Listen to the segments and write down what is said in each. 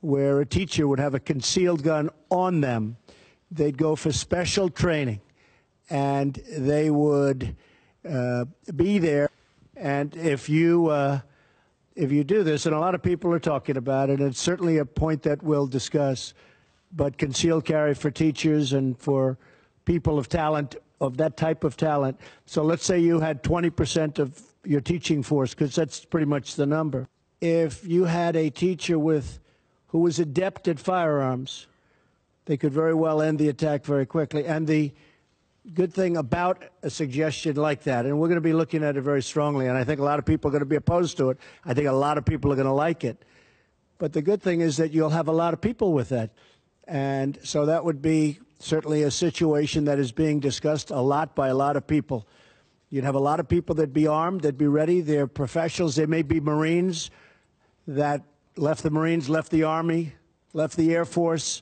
where a teacher would have a concealed gun on them. They'd go for special training, and they would be there. And if you do this, and a lot of people are talking about it, and it's certainly a point that we'll discuss, but concealed carry for teachers and for people of talent, of that type of talent. So let's say you had 20% of your teaching force, because that's pretty much the number. If you had a teacher who was adept at firearms, they could very well end the attack very quickly. And the good thing about a suggestion like that, and we're going to be looking at it very strongly, and I think a lot of people are going to be opposed to it. I think a lot of people are going to like it. But the good thing is that you'll have a lot of people with that. And so that would be certainly a situation that is being discussed a lot by a lot of people. You'd have a lot of people that'd be armed, that'd be ready. They're professionals. They may be Marines that left the Marines, left the Army, left the Air Force,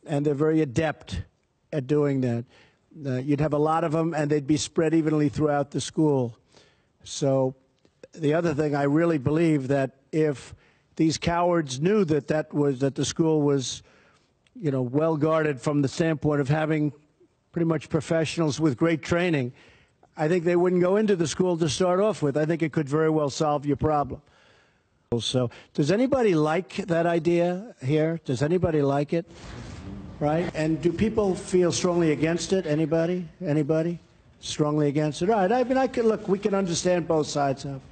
and they're very adept at doing that. You'd have a lot of them, and they'd be spread evenly throughout the school. So the other thing, I really believe that if these cowards knew that the school was, you know, well guarded from the standpoint of having pretty much professionals with great training, I think they wouldn't go into the school to start off with. I think it could very well solve your problem. So does anybody like that idea here? Does anybody like it? Right? And do people feel strongly against it? Anybody? Anybody? Strongly against it? All right. I mean, look, we can understand both sides of it.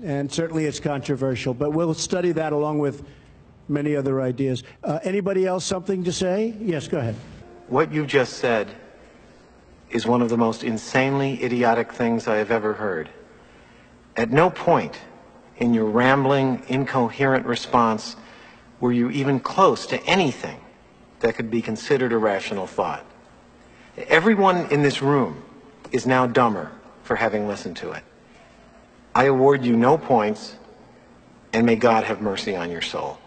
And certainly it's controversial, but we'll study that along with many other ideas. Anybody else something to say? Yes, go ahead. What you just said is one of the most insanely idiotic things I have ever heard. At no point in your rambling, incoherent response were you even close to anything that could be considered a rational thought. Everyone in this room is now dumber for having listened to it. I award you no points, and may God have mercy on your soul.